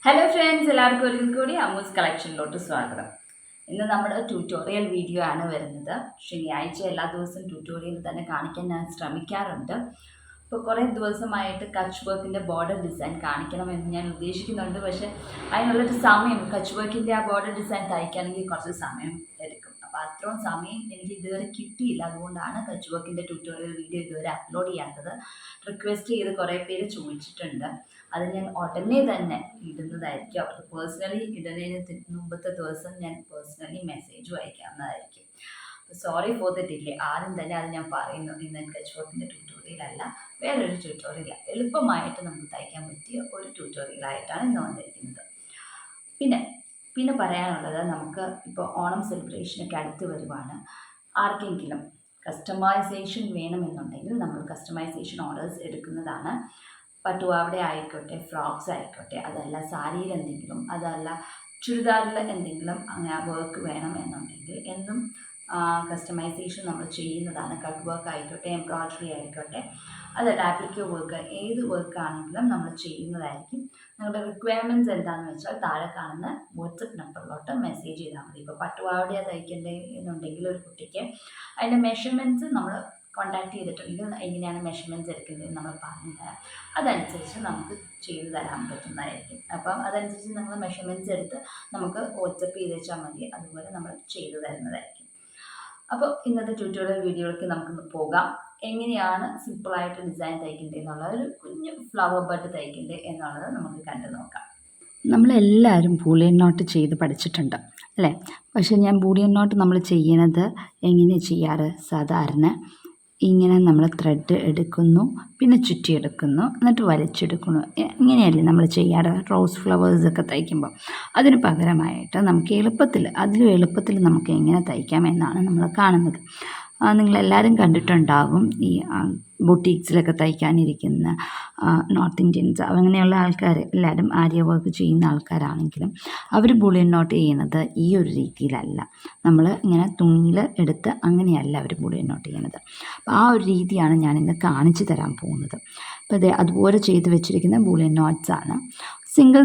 Hello friends, എല്ലാവർക്കും ഒരിക്കൽ കൂടി അമ്മൂസ് കളക്ഷനിലോട്ട് സ്വാഗതം. ഇന്ന് നമ്മുടെ ട്യൂട്ടോറിയൽ വീഡിയോ ആണ് വരുന്നത്. ശനിയാഴ്ച എല്ലാ ദിവസവും ട്യൂട്ടോറിയൽ തന്നെ കാണിക്കാൻ ഞാൻ ശ്രമിക്കാറുണ്ട്. ഇപ്പോൾ കുറേ ദിവസമായിട്ട് കച്ച് വർക്കിൻ്റെ ബോർഡർ ഡിസൈൻ കാണിക്കണമെന്ന് ഞാൻ ഉദ്ദേശിക്കുന്നുണ്ട്. പക്ഷേ അതിനുള്ളൊരു സമയം, കച്ച് വർക്കിൻ്റെ ആ ബോർഡർ ഡിസൈൻ തയ്ക്കണമെങ്കിൽ കുറച്ച് സമയം എടുക്കും. അപ്പോൾ അത്രയും സമയം എനിക്ക് ഇതുവരെ കിട്ടിയില്ല. അതുകൊണ്ടാണ് കച്ച് വർക്കിൻ്റെ ട്യൂട്ടോറിയൽ വീഡിയോ ഇതുവരെ അപ്ലോഡ് ചെയ്യാത്തത്. റിക്വസ്റ്റ് ചെയ്ത് കുറേ പേര് ചോദിച്ചിട്ടുണ്ട്. അത് ഞാൻ ഉടനെ തന്നെ ഇടുന്നതായിരിക്കും. അവർക്ക് പേഴ്സണലി ഇടുന്നതിന് മുമ്പത്തെ ദിവസം ഞാൻ പേഴ്സണലി മെസ്സേജും അയക്കാവുന്നതായിരിക്കും. Sorry for the delay. ആദ്യം തന്നെ അത് ഞാൻ പറയുന്നു, ഇന്ന് കച്ച് വർക്കിൻ്റെ ട്യൂട്ടോറിയൽ അല്ല, വേറൊരു ട്യൂട്ടോറിയൽ, എളുപ്പമായിട്ട് നമുക്ക് തയ്ക്കാൻ പറ്റിയ ഒരു ട്യൂട്ടോറിയലായിട്ടാണ് ഇന്ന് വന്നിരിക്കുന്നത്. പിന്നെ പറയാനുള്ളത്, നമുക്ക് ഇപ്പോൾ ഓണം സെലിബ്രേഷനൊക്കെ അടുത്ത് വരുവാണ്. ആർക്കെങ്കിലും കസ്റ്റമൈസേഷൻ വേണമെന്നുണ്ടെങ്കിൽ നമ്മൾ കസ്റ്റമൈസേഷൻ ഓർഡേഴ്സ് എടുക്കുന്നതാണ്. പട്ടുപാവാട ആയിക്കോട്ടെ, ഫ്രോക്സ് ആയിക്കോട്ടെ, അതല്ല സാരിയിൽ എന്തെങ്കിലും, അതല്ല ചുരിദാറിൽ എന്തെങ്കിലും അങ്ങനെ വർക്ക് വേണം എന്നുണ്ടെങ്കിൽ എന്നും കസ്റ്റമൈസേഷൻ നമ്മൾ ചെയ്യുന്നതാണ്. കട്ട് വർക്ക് ആയിക്കോട്ടെ, എംബ്രോയ്ഡറി ആയിക്കോട്ടെ, അതല്ല ആപ്ലിക്കോ വർക്ക്, ഏത് വർക്കാണെങ്കിലും നമ്മൾ ചെയ്യുന്നതായിരിക്കും. നിങ്ങളുടെ റിക്വയർമെൻറ്റ്സ് എന്താണെന്ന് വെച്ചാൽ താഴെ കാണുന്ന വാട്സപ്പ് നമ്പറിലോട്ട് മെസ്സേജ് ചെയ്താൽ മതി. ഇപ്പോൾ പട്ടുപാവാട തയ്ക്കേണ്ടത് എന്നുണ്ടെങ്കിൽ ഒരു കുട്ടിക്ക് അതിൻ്റെ മെഷർമെൻറ്റ്സ് നമ്മൾ കോൺടാക്ട് ചെയ്തിട്ടുണ്ടെങ്കിൽ എങ്ങനെയാണ് മെഷർമെൻറ്റ്സ് എടുക്കേണ്ടത് നമ്മൾ പറഞ്ഞു തരാം. അതനുസരിച്ച് നമുക്ക് ചെയ്തു തരാൻ പറ്റുന്നതായിരിക്കും. അപ്പം അതനുസരിച്ച് നമ്മൾ മെഷർമെൻറ്റ്സ് എടുത്ത് നമുക്ക് വാട്സപ്പ് ചെയ്ത് വെച്ചാൽ മതി. അതുപോലെ നമ്മൾ ചെയ്തു തരുന്നതായിരിക്കും. അപ്പോൾ ഇന്നത്തെ ട്യൂട്ടോറിയൽ വീഡിയോയിലേക്ക് നമുക്കൊന്ന് പോകാം. എങ്ങനെയാണ് സിമ്പിളായിട്ട് ഡിസൈൻ തയ്ക്കേണ്ടത് എന്നുള്ളത്, ഒരു കുഞ്ഞു ഫ്ലവർ ബഡ് തയ്ക്കേണ്ടത് എന്നുള്ളത് നമുക്ക് കണ്ടു നോക്കാം. നമ്മളെല്ലാവരും ബൂളിയൻ നോട്ട് ചെയ്ത് പഠിച്ചിട്ടുണ്ട് അല്ലേ? പക്ഷേ ഞാൻ ബൂളിയൻ നോട്ട് നമ്മൾ ചെയ്യുന്നത് എങ്ങനെയാണ് ചെയ്യാറ്? സാധാരണ ഇങ്ങനെ നമ്മൾ ത്രെഡ് എടുക്കുന്നു, പിന്നെ ചുറ്റിയെടുക്കുന്നു, എന്നിട്ട് വലിച്ചെടുക്കുന്നു. ഇങ്ങനെയല്ലേ നമ്മൾ ചെയ്യാറ് റോസ് ഫ്ലവേഴ്സൊക്കെ തയ്ക്കുമ്പോൾ. അതിന് പകരമായിട്ട് നമുക്ക് അതിലും എളുപ്പത്തിൽ നമുക്ക് എങ്ങനെ തയ്ക്കാം എന്നാണ് നമ്മൾ കാണുന്നത്. നിങ്ങളെല്ലാവരും കണ്ടിട്ടുണ്ടാകും, ഈ ബൊട്ടീക്സിലൊക്കെ തയ്ക്കാനിരിക്കുന്ന നോർത്ത് ഇന്ത്യൻസ്, അങ്ങനെയുള്ള ആൾക്കാർ എല്ലാവരും ആര്യ വർക്ക് ചെയ്യുന്ന ആൾക്കാരാണെങ്കിലും അവർ ബൂളിയൻ നോട്ട് ചെയ്യുന്നത് ഈ ഒരു രീതിയിലല്ല. നമ്മൾ ഇങ്ങനെ തുണിയിൽ എടുത്ത് അങ്ങനെയല്ല അവർ ബൂളിയൻ നോട്ട് ചെയ്യുന്നത്. അപ്പോൾ ആ ഒരു രീതിയാണ് ഞാനിന്ന് കാണിച്ചു തരാൻ പോകുന്നത്. അപ്പോൾ അതുപോലെ ചെയ്ത് വെച്ചിരിക്കുന്ന ബൂളിയൻ നോട്ട്സാണ്. സിംഗിൾ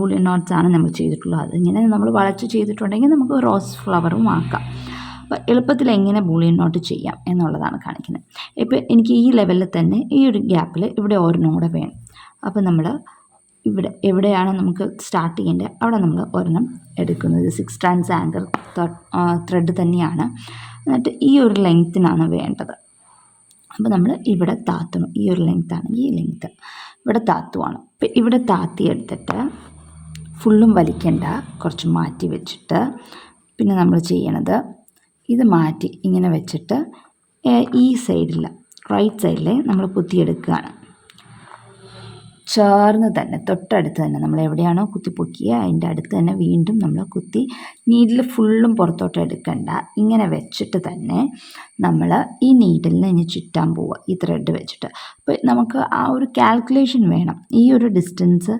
ബൂളിയൻ നോട്ട്സാണ് നമ്മൾ ചെയ്തിട്ടുള്ളത്. അതിങ്ങനെ നമ്മൾ വളച്ച് ചെയ്തിട്ടുണ്ടെങ്കിൽ നമുക്ക് റോസ് ഫ്ലവറും ആക്കാം. അപ്പോൾ എളുപ്പത്തിൽ എങ്ങനെ ബൂളിയൻ നോട്ട് ചെയ്യാം എന്നുള്ളതാണ് കാണിക്കുന്നത്. ഇപ്പോൾ എനിക്ക് ഈ ലെവലിൽ തന്നെ ഈ ഒരു ഗ്യാപ്പിൽ ഇവിടെ ഒരെണ്ണം കൂടെ വേണം. അപ്പോൾ നമ്മൾ ഇവിടെ എവിടെയാണ് നമുക്ക് സ്റ്റാർട്ട് ചെയ്യേണ്ടത് അവിടെ നമ്മൾ ഒരെണ്ണം എടുക്കുന്നത് 6 strands ആങ്കർ ത്രെഡ് തന്നെയാണ്. എന്നിട്ട് ഈ ഒരു ലെങ്ത്തിനാണ് വേണ്ടത്. അപ്പോൾ നമ്മൾ ഇവിടെ താത്തണം. ഈ ഒരു ലെങ്ത്താണ്, ഈ ലെങ്ത്ത് ഇവിടെ താത്തുവാണ്. ഇപ്പോൾ ഇവിടെ താത്തി എടുത്തിട്ട് ഫുള്ളും വലിക്കേണ്ട, കുറച്ച് മാറ്റി വെച്ചിട്ട് പിന്നെ നമ്മൾ ചെയ്യണത് ഇത് മാറ്റി ഇങ്ങനെ വെച്ചിട്ട് ഈ സൈഡിൽ റൈറ്റ് സൈഡിൽ നമ്മൾ കുത്തിയെടുക്കുകയാണ്. ചേർന്ന് തന്നെ തൊട്ടടുത്ത് തന്നെ നമ്മൾ എവിടെയാണോ കുത്തി പൊക്കിയത് അതിൻ്റെ അടുത്ത് തന്നെ വീണ്ടും നമ്മൾ കുത്തി, നീഡിൽ ഫുള്ളും പുറത്തോട്ട് എടുക്കണ്ട, ഇങ്ങനെ വെച്ചിട്ട് തന്നെ നമ്മൾ ഈ നീഡിലിനെ ഇനി ചുറ്റാൻ പോവുക ഈ ത്രെഡ് വെച്ചിട്ട്. അപ്പോൾ നമുക്ക് ആ ഒരു കാൽക്കുലേഷൻ വേണം, ഈ ഒരു ഡിസ്റ്റൻസ്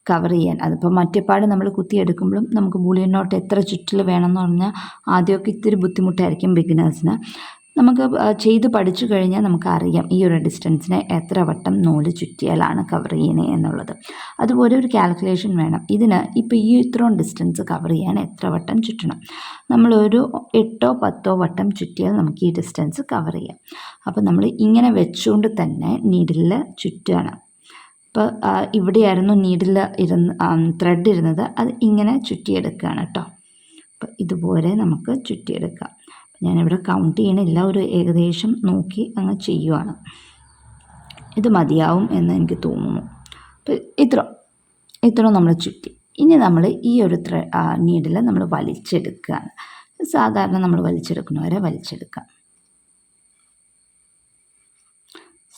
കവർ ചെയ്യാൻ. അതിപ്പോൾ മറ്റേപ്പാട് നമ്മൾ കുത്തിയെടുക്കുമ്പോഴും നമുക്ക് ബൂളിയൻ നോട്ട് എത്ര ചുറ്റിൽ വേണമെന്ന് പറഞ്ഞാൽ ആദ്യമൊക്കെ ഇത്തിരി ബുദ്ധിമുട്ടായിരിക്കും ബിഗിനേഴ്സിന്. നമുക്ക് ചെയ്ത് പഠിച്ചു കഴിഞ്ഞാൽ നമുക്കറിയാം ഈ ഒരു ഡിസ്റ്റൻസിനെ എത്ര വട്ടം നൂല് ചുറ്റിയാലാണ് കവർ ചെയ്യണേ എന്നുള്ളത്. അതുപോലെ ഒരു കാൽക്കുലേഷൻ വേണം. ഇതിന് ഇപ്പോൾ ഈ ഇത്രയും ഡിസ്റ്റൻസ് കവർ ചെയ്യാൻ എത്ര വട്ടം ചുറ്റണം. നമ്മളൊരു 8 or 10 വട്ടം ചുറ്റിയാൽ നമുക്ക് ഈ ഡിസ്റ്റൻസ് കവർ ചെയ്യാം. അപ്പോൾ നമ്മൾ ഇങ്ങനെ വെച്ചുകൊണ്ട് തന്നെ നീഡിലിൽ ചുറ്റുകയാണ്. ഇപ്പോൾ ഇവിടെയായിരുന്നു നീഡിൽ ത്രെഡ് ഇരുന്നത്, അത് ഇങ്ങനെ ചുറ്റിയെടുക്കുകയാണ് കേട്ടോ. അപ്പോൾ ഇതുപോലെ നമുക്ക് ചുറ്റിയെടുക്കാം. ഞാനിവിടെ കൗണ്ട് ചെയ്യണില്ല, ഒരു ഏകദേശം നോക്കി അങ്ങ് ചെയ്യുവാണ്. ഇത് മതിയാവും എന്ന് എനിക്ക് തോന്നുന്നു. അപ്പോൾ ഇത്ര നമ്മൾ ചുറ്റി. ഇനി നമ്മൾ ഈ ഒരു നീഡിൽ നമ്മൾ വലിച്ചെടുക്കുകയാണ്. സാധാരണ നമ്മൾ വലിച്ചെടുക്കുന്നവരെ വലിച്ചെടുക്കാം.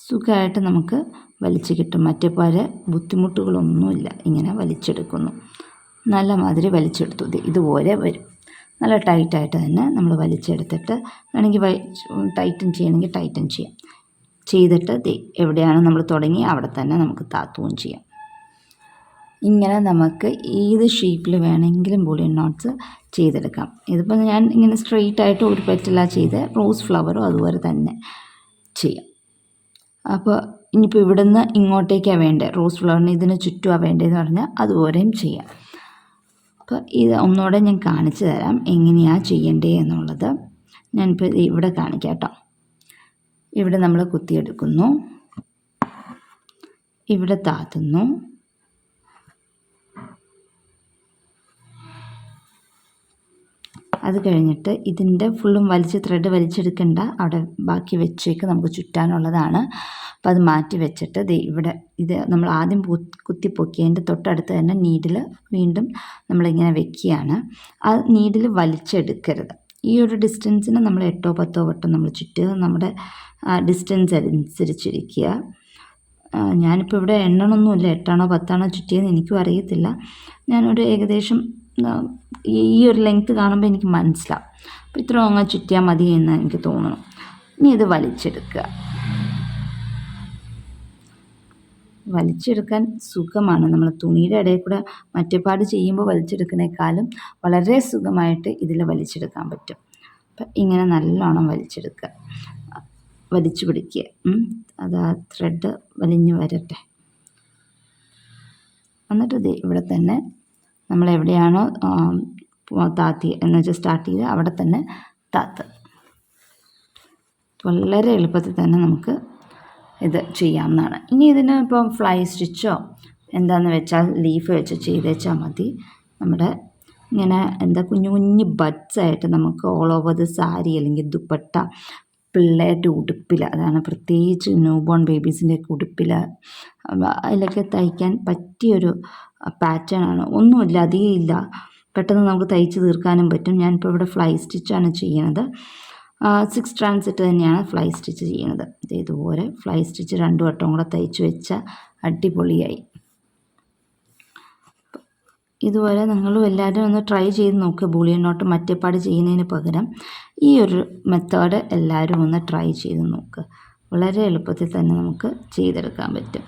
സുഖമായിട്ട് നമുക്ക് വലിച്ച് കിട്ടും. മറ്റേ പോലെ ബുദ്ധിമുട്ടുകളൊന്നുമില്ല. ഇങ്ങനെ വലിച്ചെടുക്കുന്നു, നല്ല മാതിരി വലിച്ചെടുത്തു. ഇതുപോലെ വരും. നല്ല ടൈറ്റായിട്ട് തന്നെ നമ്മൾ വലിച്ചെടുത്തിട്ട് വേണമെങ്കിൽ ടൈറ്റൻ ചെയ്യണമെങ്കിൽ ടൈറ്റൻ ചെയ്യാം. ചെയ്തിട്ട് എവിടെയാണ് നമ്മൾ തുടങ്ങി അവിടെ തന്നെ നമുക്ക് താത്തുകയും ചെയ്യാം. ഇങ്ങനെ നമുക്ക് ഏത് ഷേപ്പിൽ വേണമെങ്കിലും ബൂളിയൻ നോട്ട്സ് ചെയ്തെടുക്കാം. ഇതിപ്പോൾ ഞാൻ ഇങ്ങനെ സ്ട്രെയിറ്റ് ആയിട്ട് ഒരു പെറ്റല ചെയ്ത് റോസ് ഫ്ലവറും അതുപോലെ തന്നെ ചെയ്യാം. അപ്പോൾ ഇനിയിപ്പോൾ ഇവിടുന്ന് ഇങ്ങോട്ടേക്കാണ് വേണ്ടത്, റോസ് ഫ്ലവറിന് ഇതിന് ചുറ്റുമാണ് വേണ്ടതെന്ന് പറഞ്ഞാൽ അതുപോലെയും ചെയ്യാം. അപ്പോൾ ഇത് ഒന്നുകൂടെ ഞാൻ കാണിച്ചു തരാം എങ്ങനെയാണ് ചെയ്യേണ്ടത് എന്നുള്ളത്. ഞാനിപ്പോൾ ഇവിടെ കാണിക്കാം കേട്ടോ. ഇവിടെ നമ്മൾ കുത്തിയെടുക്കുന്നു, ഇവിടെ താത്തുന്നു, അത് കഴിഞ്ഞിട്ട് ഇതിൻ്റെ ഫുള്ളും ത്രെഡ് വലിച്ചെടുക്കണ്ട, അവിടെ ബാക്കി വെച്ചേക്ക് നമുക്ക് ചുറ്റാനുള്ളതാണ്. അപ്പോൾ അത് മാറ്റി വെച്ചിട്ട് ഇവിടെ ഇത് നമ്മൾ ആദ്യം കുത്തി പൊക്കിയതിൻ്റെ തൊട്ടടുത്ത് തന്നെ നീഡിൽ വീണ്ടും നമ്മളിങ്ങനെ വെക്കുകയാണ്. ആ നീഡിൽ വലിച്ചെടുക്കരുത്. ഈ ഒരു ഡിസ്റ്റൻസിന് നമ്മൾ 8 or 10 വട്ടം നമ്മൾ ചുറ്റുക. നമ്മുടെ ഡിസ്റ്റൻസ് അനുസരിച്ചിരിക്കുക. ഞാനിപ്പോൾ ഇവിടെ എണ്ണണമൊന്നുമില്ല, 8 or 10 ചുറ്റിയെന്ന് എനിക്കും അറിയത്തില്ല. ഞാനൊരു ഏകദേശം ഈ ഒരു ലെങ്ത്ത് കാണുമ്പോൾ എനിക്ക് മനസ്സിലാവും. അപ്പോൾ ഇത്ര അങ്ങ് ചുറ്റിയാൽ മതി എന്ന് എനിക്ക് തോന്നുന്നു. ഇനി ഇത് വലിച്ചെടുക്കുക. വലിച്ചെടുക്കാൻ സുഖമാണ്. നമ്മൾ തുണിയുടെ ഇടയിൽ കൂടെ മറ്റേപ്പാട് ചെയ്യുമ്പോൾ വലിച്ചെടുക്കുന്നതിനേക്കാളും വളരെ സുഖമായിട്ട് ഇതിൽ വലിച്ചെടുക്കാൻ പറ്റും. അപ്പം ഇങ്ങനെ നല്ലോണം വലിച്ചെടുക്കുക, വലിച്ചു പിടിക്കുക. അത് ആ ത്രെഡ് വലിഞ്ഞ് വരട്ടെ. എന്നിട്ട് ഇത് ഇവിടെ തന്നെ നമ്മൾ എവിടെയാണോ താത്തി എന്ന് വെച്ചാൽ സ്റ്റാർട്ട് ചെയ്ത് അവിടെ തന്നെ താത്ത്. വളരെ എളുപ്പത്തിൽ തന്നെ നമുക്ക് ഇത് ചെയ്യാവുന്നതാണ്. ഇനി ഇതിന് ഇപ്പം ഫ്ലൈ സ്റ്റിച്ചോ എന്താണെന്ന് വെച്ചാൽ ലീഫ് വെച്ച് ചെയ്തേച്ചാൽ മതി. നമ്മുടെ ഇങ്ങനെ കുഞ്ഞു കുഞ്ഞു ബഡ്സായിട്ട് നമുക്ക് ഓൾ ഓവർ ദ സാരി അല്ലെങ്കിൽ ദുപ്പട്ട, പിള്ളേരുടെ ഉടുപ്പിൽ, അതാണ് പ്രത്യേകിച്ച് ന്യൂ ബോൺ ബേബീസിൻ്റെയൊക്കെ ഉടുപ്പിൽ അതിലൊക്കെ തയ്ക്കാൻ പറ്റിയൊരു പാറ്റേൺ ആണ്. ഒന്നുമില്ല, അധികം ഇല്ല, പെട്ടെന്ന് നമുക്ക് തയ്ച്ച് തീർക്കാനും പറ്റും. ഞാനിപ്പോൾ ഇവിടെ ഫ്ലൈ സ്റ്റിച്ചാണ് ചെയ്യുന്നത്. 6 strands ഇട്ട് തന്നെയാണ് ഫ്ലൈ സ്റ്റിച്ച് ചെയ്യുന്നത്. ഇതുപോലെ ഫ്ലൈ സ്റ്റിച്ച് 2 വട്ടം കൂടെ തയ്ച്ച് വെച്ചാൽ അടിപൊളിയായി. ഇതുപോലെ നിങ്ങളും എല്ലാവരും ഒന്ന് ട്രൈ ചെയ്ത് നോക്കുക. ബൂളിയൻ നോട്ട് മറ്റേപ്പാട് ചെയ്യുന്നതിന് പകരം ഈ ഒരു മെത്തേഡ് എല്ലാവരും ഒന്ന് ട്രൈ ചെയ്ത് നോക്കുക. വളരെ എളുപ്പത്തിൽ തന്നെ നമുക്ക് ചെയ്തെടുക്കാൻ പറ്റും.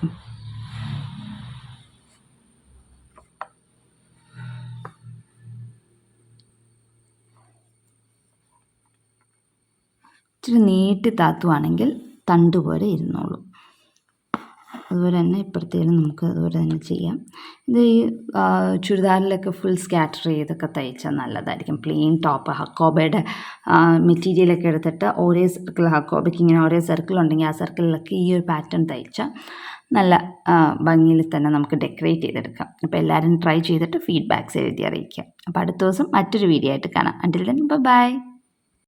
ഇച്ചിരി നീട്ടി താത്തുവാണെങ്കിൽ തണ്ട് പോലെ ഇരുന്നോളൂ. അതുപോലെ തന്നെ ഇപ്പുറത്തേലും നമുക്ക് അതുപോലെ തന്നെ ചെയ്യാം. ഇത് ഈ ചുരിദാറിലൊക്കെ ഫുൾ സ്കാറ്റർ ചെയ്തൊക്കെ തയ്ച്ചാൽ നല്ലതായിരിക്കും. പ്ലെയിൻ ടോപ്പ് ഹക്കോബയുടെ മെറ്റീരിയലൊക്കെ എടുത്തിട്ട് ഒരേ സർക്കിൾ, ഹക്കോബയ്ക്ക് ഇങ്ങനെ ഒരേ സർക്കിൾ ഉണ്ടെങ്കിൽ ആ സർക്കിളിലൊക്കെ ഈ ഒരു പാറ്റേൺ തയ്ച്ചാൽ നല്ല ഭംഗിയിൽ തന്നെ നമുക്ക് ഡെക്കറേറ്റ് ചെയ്തെടുക്കാം. അപ്പോൾ എല്ലാവരും ട്രൈ ചെയ്തിട്ട് ഫീഡ്ബാക്ക്സ് എഴുതി അറിയിക്കാം. അപ്പോൾ അടുത്ത ദിവസം മറ്റൊരു വീഡിയോ ആയിട്ട് കാണാം. Until then bye.